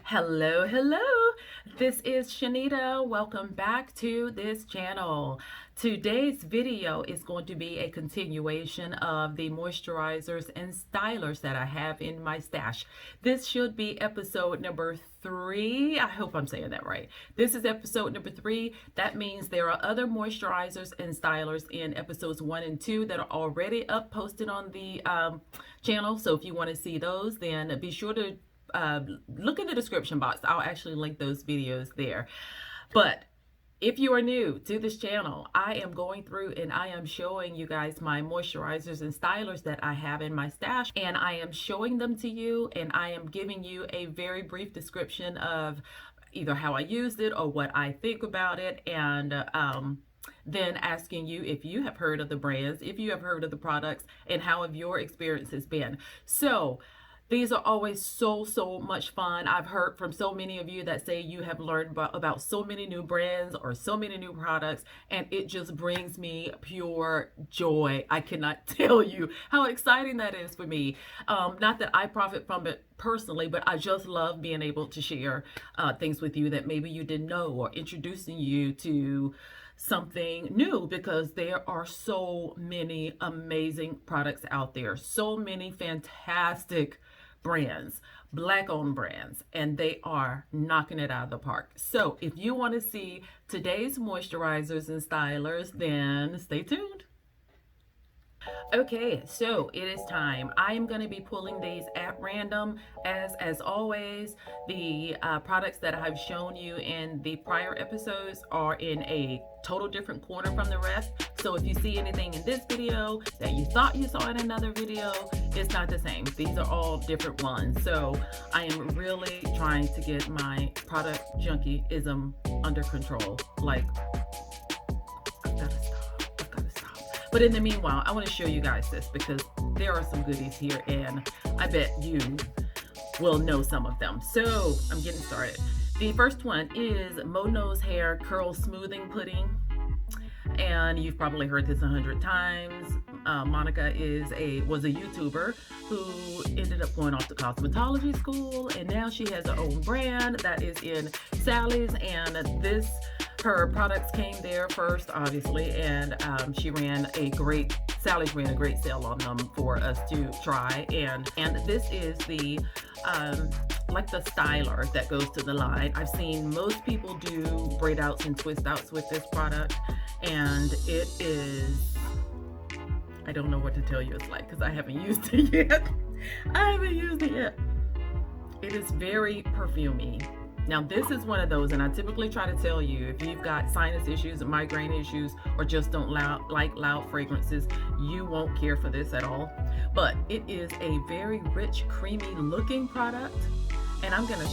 Hello, hello. This is Shanita. Welcome back to this channel. Today's video is going to be a continuation of the moisturizers and stylers that I have in my stash. This should be episode number 3. I hope I'm saying that right. This is episode number 3. That means there are other moisturizers and stylers in episodes 1 and 2 that are already up posted on the channel. So if you want to see those, then be sure to look in the description box. I'll actually link those videos there. But if you are new to this channel, I am going through and I am showing you guys my moisturizers and stylers that I have in my stash, and I am showing them to you, and I am giving you a very brief description of either how I used it or what I think about it, and then asking you if you have heard of the brands, if you have heard of the products, and how have your experiences been. So these are always so much fun. I've heard from so many of you that say you have learned about so many new brands or so many new products, and it just brings me pure joy. I cannot tell you how exciting that is for me. Not that I profit from it personally, but I just love being able to share things with you that maybe you didn't know, or introducing you to something new, because there are so many amazing products out there, so many fantastic brands, black-owned brands, and they are knocking it out of the park. So if you want to see today's moisturizers and stylers, then stay tuned. Okay, so it is time. I am going to be pulling these at random. As always, the products that I've shown you in the prior episodes are in a total different corner from the rest. So if you see anything in this video that you thought you saw in another video, it's not the same. These are all different ones. So I am really trying to get my product junkie-ism under control. Like, I've got to stop. But in the meanwhile, I want to show you guys this, because there are some goodies here, and I bet you will know some of them. So I'm getting started. The first one is Mono's Hair Curl Smoothing Pudding, and you've probably heard this 100 times. Monica was a YouTuber who ended up going off to cosmetology school, and now she has her own brand that is in Sally's, and her products came there first, obviously, and Sally's ran a great sale on them for us to try, and this is the like the styler that goes to the line. I've seen most people do braid outs and twist outs with this product, and it is, I don't know what to tell you it's like, because I haven't used it yet. It is very perfumey. Now this is one of those, and I typically try to tell you, if you've got sinus issues, migraine issues, or just don't like loud fragrances, you won't care for this at all. But it is a very rich, creamy looking product, and I'm gonna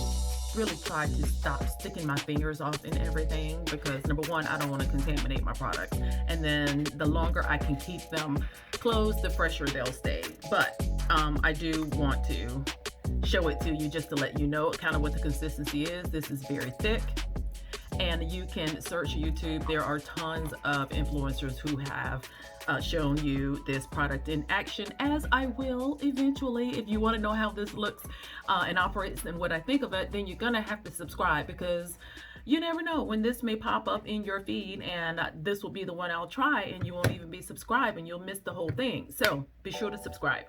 really try to stop sticking my fingers off in everything, because number one, I don't want to contaminate my products, and then the longer I can keep them closed, the fresher they'll stay. But I do want to show it to you just to let you know kind of what the consistency is. This is very thick, and you can search YouTube. There are tons of influencers who have shown you this product in action, as I will eventually. If you want to know how this looks and operates and what I think of it, then you're gonna have to subscribe, because you never know when this may pop up in your feed, and this will be the one I'll try, and you won't even be subscribed, and you'll miss the whole thing. So be sure to subscribe.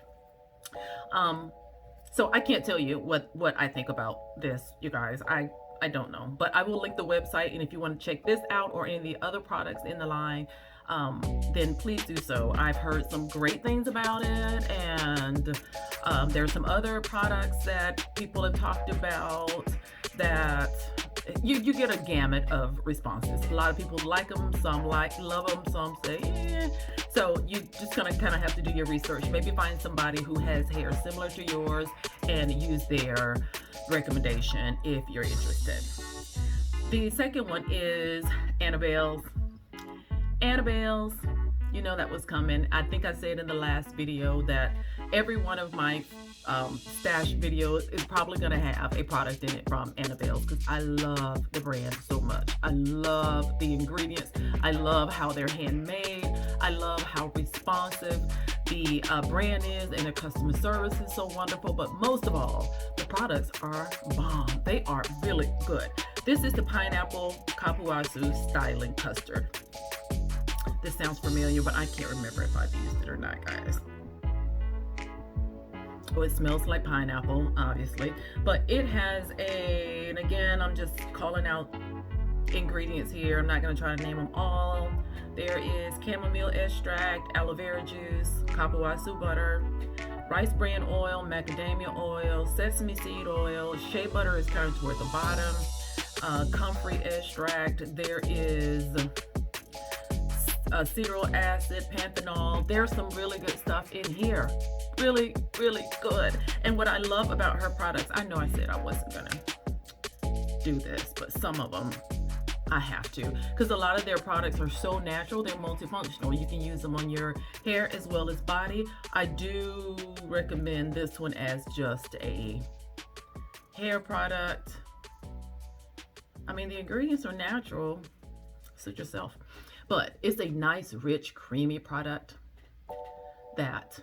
So I can't tell you what I think about this, you guys. I don't know, but I will link the website, and if you want to check this out or any of the other products in the line, then please do so. I've heard some great things about it, and there's some other products that people have talked about that you get a gamut of responses. A lot of people like them, some love them, some say eh. So you just gonna kind of have to do your research. Maybe find somebody who has hair similar to yours and use their recommendation if you're interested. The second one is Annabelle's. You know that was coming. I think I said in the last video that every one of my stash videos is probably going to have a product in it from Annabelle's, because I love the brand so much. I love the ingredients. I love how they're handmade. I love how responsive the brand is, and their customer service is so wonderful. But most of all, the products are bomb. They are really good. This is the pineapple Callosity styling custard. This sounds familiar, but I can't remember if I've used it or not, guys. Oh, it smells like pineapple, obviously, but it has and again, I'm just calling out ingredients here. I'm not going to try to name them all. There is chamomile extract, aloe vera juice, Callosity butter, rice bran oil, macadamia oil, sesame seed oil, shea butter is kind of toward the bottom, comfrey extract. There is cereal acid, panthenol. There's some really good stuff in here. Really, really good. And what I love about her products, I know I said I wasn't gonna do this, but some of them I have to, because a lot of their products are so natural. They're multifunctional. You can use them on your hair as well as body. I do recommend this one as just a hair product. I mean, the ingredients are natural. Suit yourself. But it's a nice, rich, creamy product that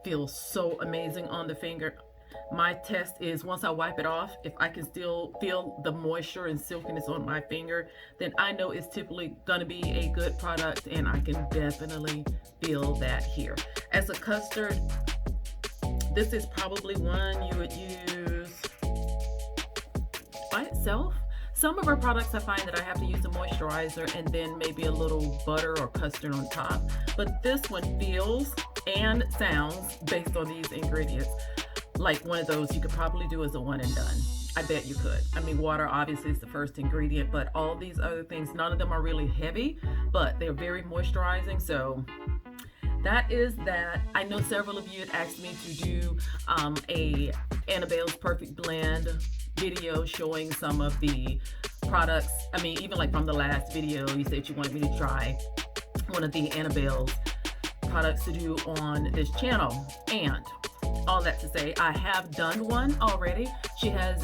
feels so amazing on the finger. My test is once I wipe it off, if I can still feel the moisture and silkiness on my finger, then I know it's typically going to be a good product, and I can definitely feel that here. As a custard, this is probably one you would use by itself. Some of our products I find that I have to use a moisturizer and then maybe a little butter or custard on top. But this one feels and sounds, based on these ingredients, like one of those you could probably do as a one and done. I bet you could. I mean, water obviously is the first ingredient, but all these other things, none of them are really heavy, but they're very moisturizing. So that is that. I know several of you had asked me to do a Annabelle's Perfect Blend video showing some of the products. I mean, even like from the last video, you said you wanted me to try one of the Annabelle's products to do on this channel. And all that to say, I have done one already. She has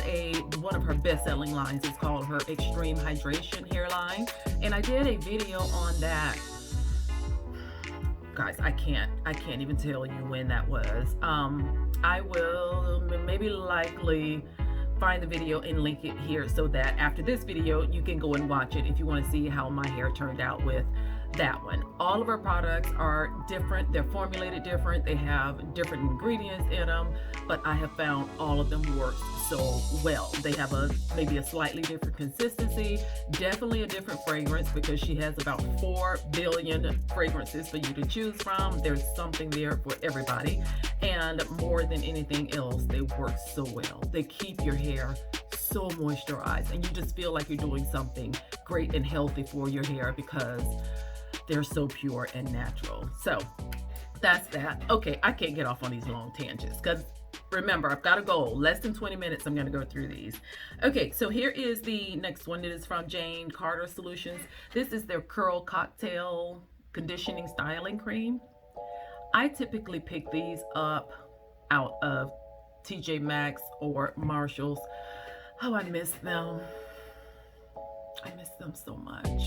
one of her best-selling lines. It's called her Extreme Hydration Hair line, and I did a video on that. Guys, I can't even tell you when that was. I will maybe likely find the video and link it here so that after this video you can go and watch it if you want to see how my hair turned out with that one. All of our products are different. They're formulated different. They have different ingredients in them, but I have found all of them work so well. They have maybe a slightly different consistency, definitely a different fragrance, because she has about 4 billion fragrances for you to choose from. There's something there for everybody, and more than anything else, they work so well. They keep your hair so moisturized, and you just feel like you're doing something great and healthy for your hair because they're so pure and natural. So that's that. Okay, I can't get off on these long tangents because remember, I've got a goal. Less than 20 minutes, I'm going to go through these. Okay, so here is the next one. It is from Jane Carter Solutions. This is their Curl Cocktail Conditioning Styling Cream. I typically pick these up out of TJ Maxx or Marshall's. Oh, I miss them. I miss them so much.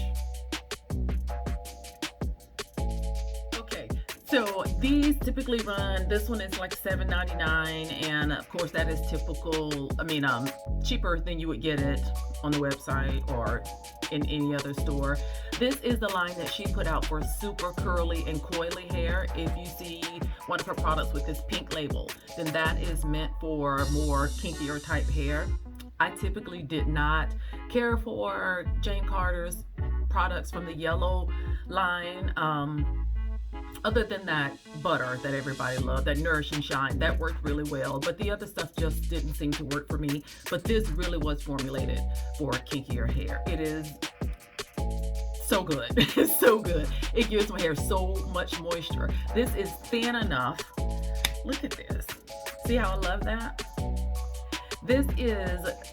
So these typically run, this one is like $7.99, and of course that is typical, cheaper than you would get it on the website or in any other store. This is the line that she put out for super curly and coily hair. If you see one of her products with this pink label, then that is meant for more kinkier type hair. I typically did not care for Jane Carter's products from the yellow line. Other than that butter that everybody loved, that Nourish and Shine, that worked really well. But the other stuff just didn't seem to work for me. But this really was formulated for kinkier hair. It is so good. It's so good. It gives my hair so much moisture. This is thin enough. Look at this. See how I love that? This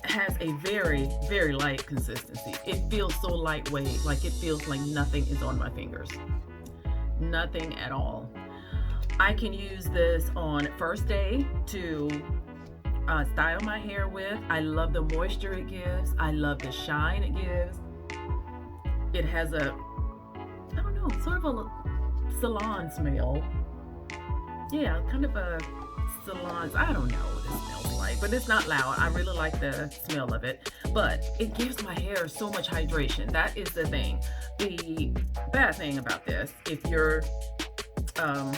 has a very, very light consistency. It feels so lightweight, like it feels like nothing is on my fingers. Nothing at all. I can use this on first day to style my hair with. I love the moisture it gives. I love the shine it gives. It has a, I don't know, sort of a salon smell. Yeah, kind of a salon. I don't know what it smells like, but it's not loud. I really like the smell of it, but it gives my hair so much hydration. That is the thing. The bad thing about this, if you're um,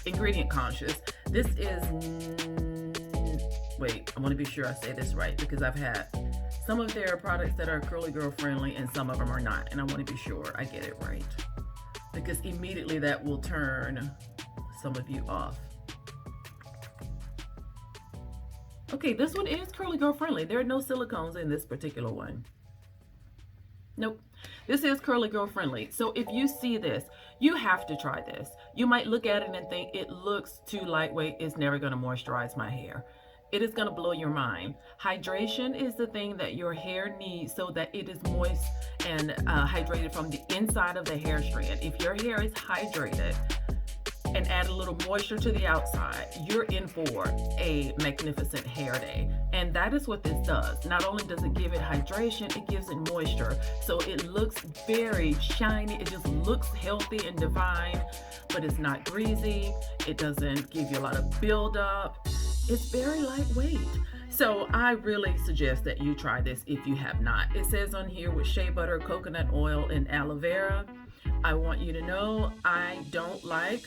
ingredient conscious, this is, wait, I want to be sure I say this right because I've had some of their products that are curly girl friendly and some of them are not, and I want to be sure I get it right because immediately that will turn some of you off. Okay, this one is curly girl friendly. There are no silicones in this particular one. Nope. This is curly girl friendly. So if you see this, you have to try this. You might look at it and think it looks too lightweight. It's never going to moisturize my hair. It is going to blow your mind. Hydration is the thing that your hair needs so that it is moist and hydrated from the inside of the hair strand. If your hair is hydrated and add a little moisture to the outside, you're in for a magnificent hair day. And that is what this does. Not only does it give it hydration, it gives it moisture. So it looks very shiny. It just looks healthy and divine, but it's not greasy. It doesn't give you a lot of buildup. It's very lightweight. So I really suggest that you try this if you have not. It says on here with shea butter, coconut oil, and aloe vera. I want you to know I don't like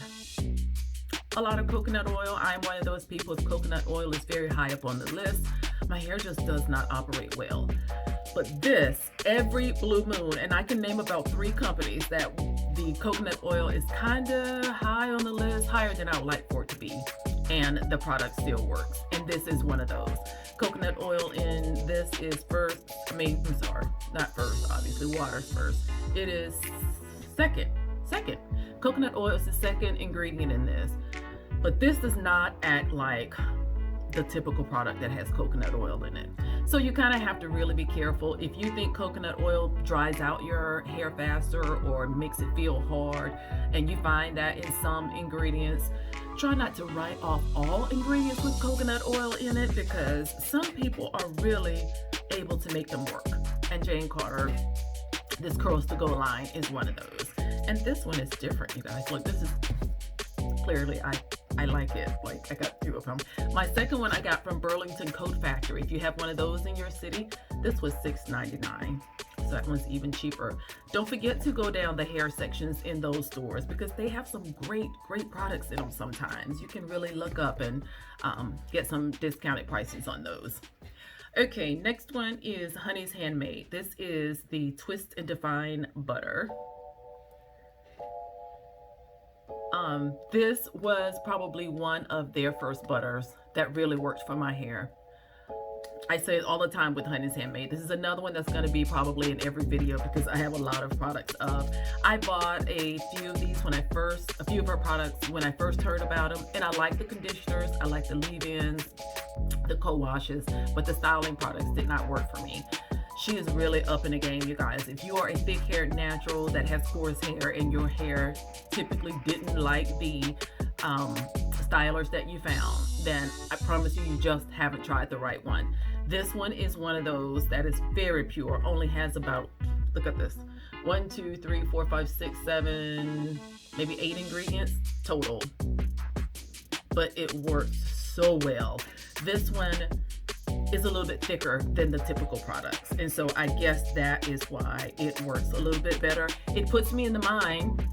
a lot of coconut oil. I'm one of those people, if coconut oil is very high up on the list, my hair just does not operate well. But this, every blue moon, and I can name about 3 companies that the coconut oil is kind of high on the list, higher than I would like for it to be, and the product still works. And this is one of those. Coconut oil in this is first, I'm sorry, not first, obviously, water's first. It is second. Coconut oil is the second ingredient in this. But this does not act like the typical product that has coconut oil in it. So you kind of have to really be careful. If you think coconut oil dries out your hair faster or makes it feel hard, and you find that in some ingredients, try not to write off all ingredients with coconut oil in it, because some people are really able to make them work. And Jane Carter, this Curls to Go line, is one of those. And this one is different, you guys. Look, this is clearly, I like it. Like, I got 2 of them. My second one I got from Burlington Coat Factory. If you have one of those in your city, this was $6.99. So that one's even cheaper. Don't forget to go down the hair sections in those stores because they have some great products in them sometimes. You can really look up and get some discounted prices on those. Okay, next one is Honey's Handmade. This is the Twist and Define Butter. This was probably one of their first butters that really worked for my hair. I say it all the time with Honey's Handmade. This is another one that's going to be probably in every video because I have a lot of products of. I bought a few of these a few of her products when I first heard about them, and I like the conditioners, I like the leave-ins, the co-washes, but the styling products did not work for me. She is really up in the game, you guys. If you are a thick-haired natural that has coarse hair and your hair typically didn't like the stylers that you found, then I promise you, you just haven't tried the right one. This one is one of those that is very pure, only has about, look at this, 1, 2, 3, 4, 5, 6, 7, maybe 8 ingredients total. But it works so well. This one is a little bit thicker than the typical products, and so I guess that is why it works a little bit better. It puts me in the mind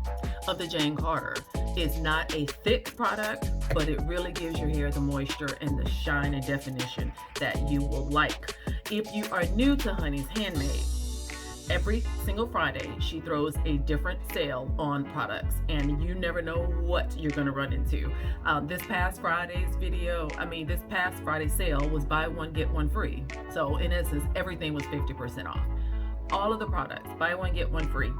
of the Jane Carter. It's not a thick product, but it really gives your hair the moisture and the shine and definition that you will like. If you are new to Honey's Handmade, every single Friday she throws a different sale on products, and you never know what you're going to run into. This past Friday's sale was buy one get one free. So in essence, everything was 50% off. All of the products, buy one get one free.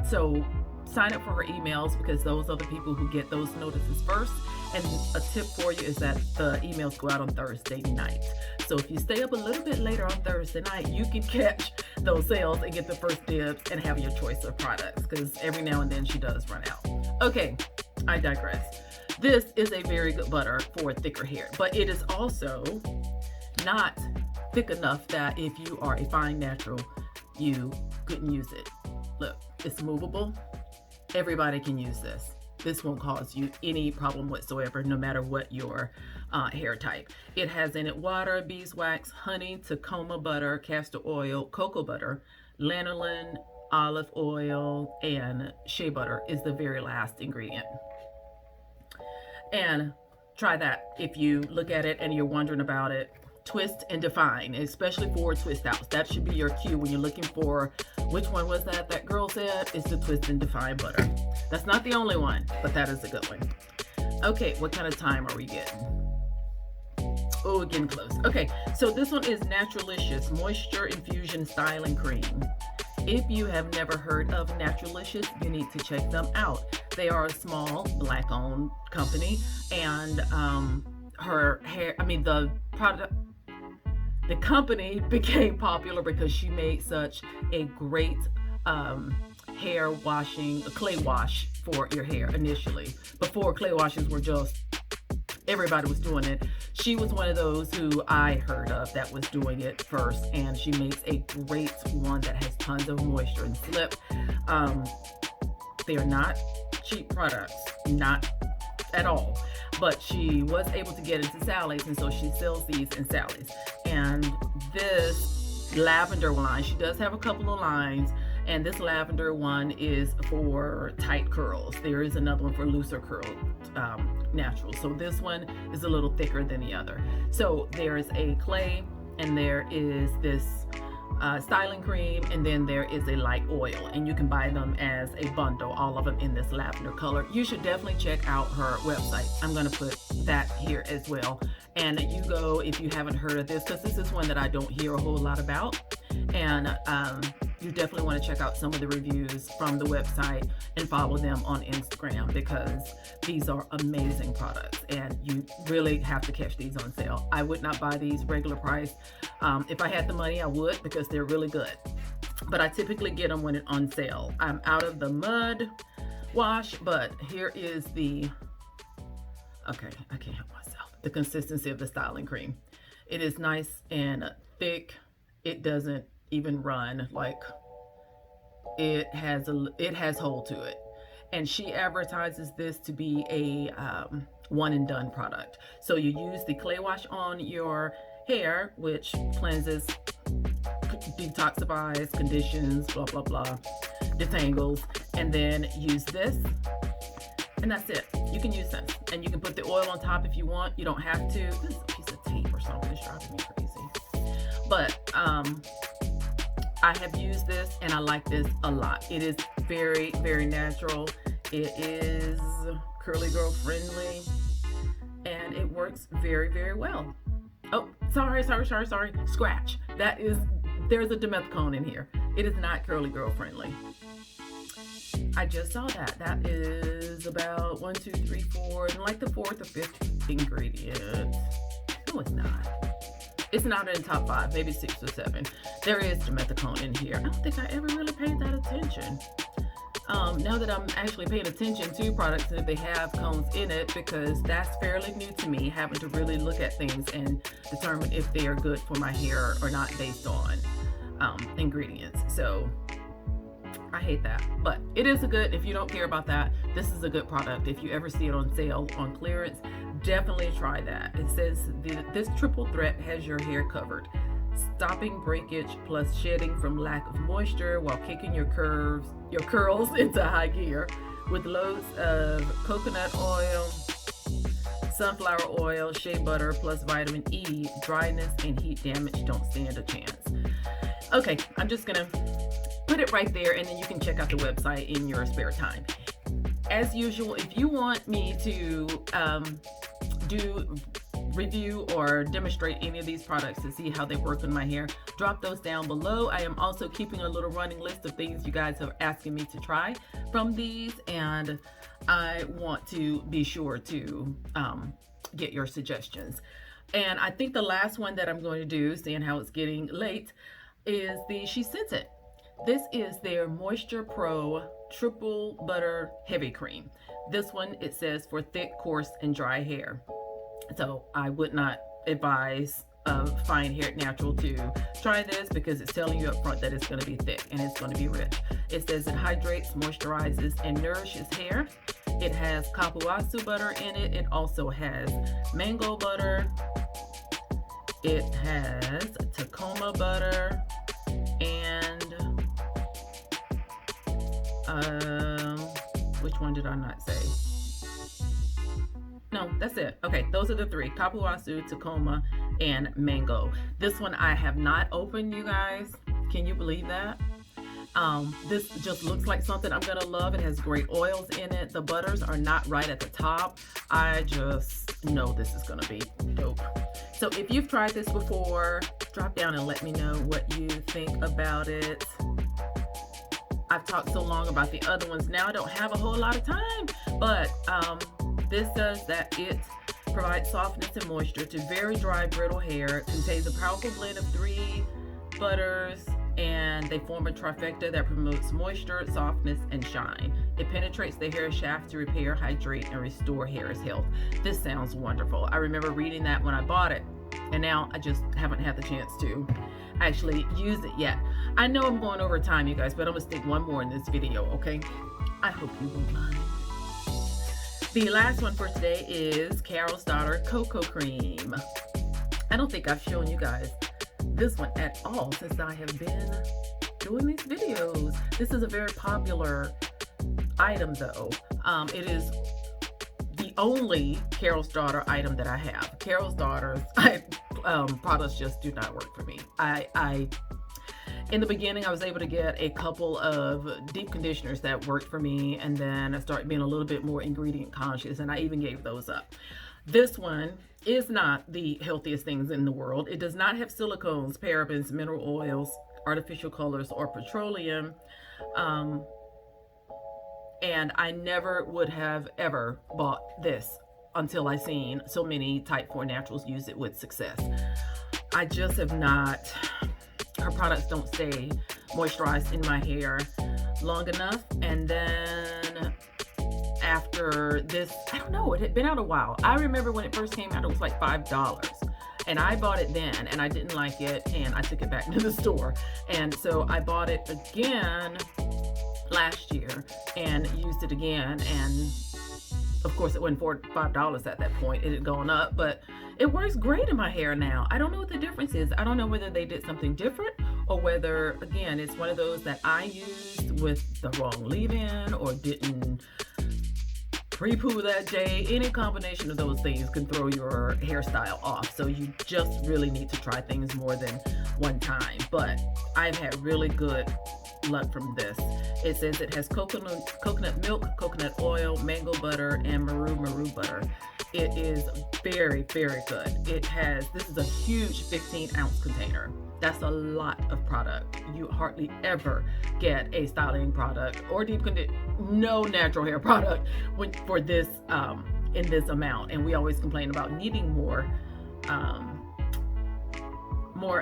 So sign up for her emails because those are the people who get those notices first. And a tip for you is that the emails go out on Thursday night. So if you stay up a little bit later on Thursday night, you can catch those sales and get the first dibs and have your choice of products, because every now and then she does run out. Okay, I digress. This is a very good butter for thicker hair, but it is also not thick enough that if you are a fine natural, you couldn't use it. Look, it's movable. Everybody can use this. this won't cause you any problem whatsoever, no matter what your hair type. It has in it water, beeswax, honey, Tacoma butter, castor oil, cocoa butter, lanolin, olive oil, and shea butter is the very last ingredient. And try that if you look at it and you're wondering about it. Twist and define, especially for twist outs. That should be your cue when you're looking for, which one was that girl said? It's the twist and define butter. That's not the only one, but that is a good one. Okay, what kind of time are we getting? Oh, we're getting close. Okay, so this one is Naturalicious Moisture Infusion Styling Cream. If you have never heard of Naturalicious, you need to check them out. They are a small Black-owned company, and her hair, the company became popular because she made such a great hair washing, clay wash for your hair initially. Before clay washes were just, everybody was doing it. She was one of those who I heard of that was doing it first, and she makes a great one that has tons of moisture and slip. They are not cheap products, not at all, but she was able to get into Sally's, and so she sells these in Sally's. And this lavender line, she does have a couple of lines, and this lavender one is for tight curls. There is another one for looser curl, natural. So this one is a little thicker than the other. So there's a clay, and there is this styling cream, and then there is a light oil, and you can buy them as a bundle, all of them in this lavender color. You should definitely check out her website. I'm going to put that here as well. And you go, if you haven't heard of this, because this is one that I don't hear a whole lot about, and you definitely want to check out some of the reviews from the website and follow them on Instagram, because these are amazing products and you really have to catch these on sale. I would not buy these regular price. If I had the money, I would, because they're really good. But I typically get them when it's on sale. I'm out of the mud wash, but here is the, okay, I can't help myself, the consistency of the styling cream. It is nice and thick. It doesn't even run, like it has hold to it. And she advertises this to be a one and done product. So you use the clay wash on your hair, which cleanses, detoxifies, conditions, blah blah blah, detangles, and then use this, and that's it. You can use this, and you can put the oil on top if you want. You don't have to. This is a piece of tape or something. It's driving me crazy. But I have used this and I like this a lot. It is very, very natural. It is curly girl friendly, and it works very, very well. Oh, sorry. Scratch. There's a dimethicone in here. It is not curly girl friendly. I just saw that. That is about 1, 2, 3, 4, and like the 4th or 5th ingredient. No, it's not. It's not in the top 5, maybe 6 or 7. There is dimethicone in here. I don't think I ever really paid that attention. Now that I'm actually paying attention to products and if they have cones in it, because that's fairly new to me, having to really look at things and determine if they are good for my hair or not based on ingredients. So I hate that, but it is a good, if you don't care about that, this is a good product. If you ever see it on sale on clearance, definitely try that. It says this triple threat has your hair covered, stopping breakage plus shedding from lack of moisture while kicking your curls into high gear, with loads of coconut oil, sunflower oil, shea butter, plus vitamin E. Dryness and heat damage don't stand a chance. Okay, I'm just gonna put it right there, and then you can check out the website in your spare time. As usual, if you want me to do review or demonstrate any of these products to see how they work on my hair, drop those down below. I am also keeping a little running list of things you guys are asking me to try from these, and I want to be sure to get your suggestions. And I think the last one that I'm going to do, seeing how it's getting late, is the She Scents It. This is their Moisture Pro Triple Butter Heavy Cream. This one, it says for thick, coarse, and dry hair. So I would not advise fine haired natural to try this, because it's telling you up front that it's going to be thick and it's going to be rich. It says it hydrates, moisturizes, and nourishes hair. It has kapuasu butter in it. It also has mango butter. It has Tacoma butter and which one did I not say? No, that's it. Okay, those are the three: kapuasu, Tacoma, and mango. This one I have not opened, you guys. Can you believe that? This just looks like something I'm gonna love. It has great oils in it. The butters are not right at the top. I just know this is gonna be dope. So if you've tried this before, drop down and let me know what you think about it. I've talked so long about the other ones. Now I don't have a whole lot of time, but this says that it provides softness and moisture to very dry, brittle hair. It contains a powerful blend of 3 butters, and they form a trifecta that promotes moisture, softness, and shine. It penetrates the hair shaft to repair, hydrate, and restore hair's health. This sounds wonderful. I remember reading that when I bought it, and now I just haven't had the chance to actually use it yet. I know I'm going over time, you guys, but I'm gonna stick one more in this video, okay? I hope you won't mind. The last one for today is Carol's Daughter Cocoa Cream. I don't think I've shown you guys this one at all since I have been doing these videos. This is a very popular item though. It is the only Carol's Daughter item that I have. Carol's Daughter's products just do not work for me. In the beginning, I was able to get a couple of deep conditioners that worked for me, and then I started being a little bit more ingredient conscious, and I even gave those up. This one is not the healthiest things in the world. It does not have silicones, parabens, mineral oils, artificial colors, or petroleum. And I never would have ever bought this until I seen so many type 4 naturals use it with success. I just have not. Her products don't stay moisturized in my hair long enough. And then after this, I don't know, it had been out a while. I remember when it first came out, it was like $5. And I bought it then, and I didn't like it, and I took it back to the store. And so I bought it again last year and used it again. And of course, it went for $5 at that point. It had gone up, but it works great in my hair now. I don't know what the difference is. I don't know whether they did something different or whether, again, it's one of those that I used with the wrong leave-in or didn't pre-poo that day. Any combination of those things can throw your hairstyle off. So you just really need to try things more than one time. But I've had really good luck from this. It says it has coconut milk, coconut oil, mango butter, and maru butter. It is very, very good. This is a huge 15-ounce container. That's a lot of product. You hardly ever get a styling product or no natural hair product for this in this amount. And we always complain about needing more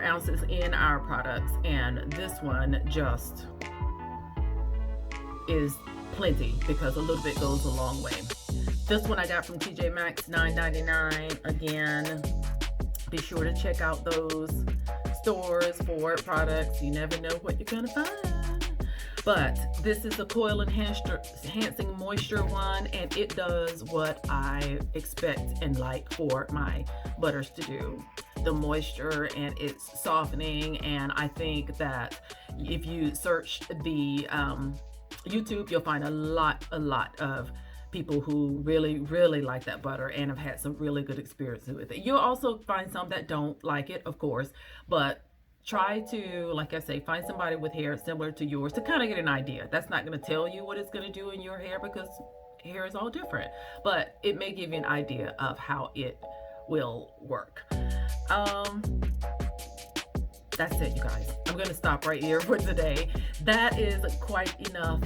ounces in our products, and this one just is plenty because a little bit goes a long way. This one I got from TJ Maxx, $9.99. Again, be sure to check out those stores for products. You never know what you're gonna find. But this is a coil enhancing moisture one, and it does what I expect and like for my butters to do. The moisture, and it's softening, and I think that if you search the YouTube, you'll find a lot of people who really, really like that butter and have had some really good experiences with it. You'll also find some that don't like it, of course, but try to, like I say, find somebody with hair similar to yours to kind of get an idea. That's not going to tell you what it's going to do in your hair because hair is all different, but it may give you an idea of how it will work. That's it, you guys. I'm going to stop right here for today. That is quite enough.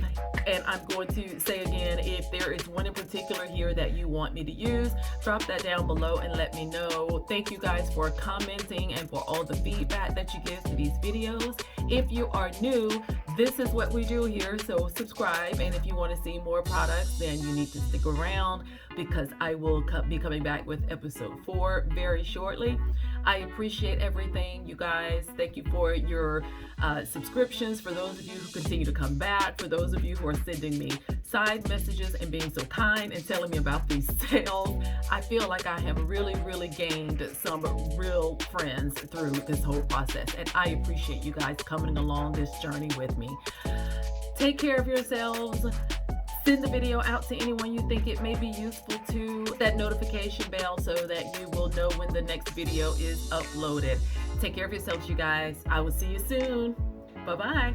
And I'm going to say again, if there is one in particular here that you want me to use, drop that down below and let me know. Thank you guys for commenting and for all the feedback that you give to these videos. If you are new, this is what we do here, so subscribe. And if you want to see more products, then you need to stick around because I will be coming back with episode 4 very shortly. I appreciate everything, you guys. Thank you for your subscriptions, for those of you who continue to come back, for those of you who are sending me side messages and being so kind and telling me about these sales. I feel like I have really gained some real friends through this whole process, and I appreciate you guys coming along this journey with me. Take care of yourselves. Send the video out to anyone you think it may be useful to. That notification bell so that you will know when the next video is uploaded. Take care of yourselves, you guys. I will see you soon. Bye-bye.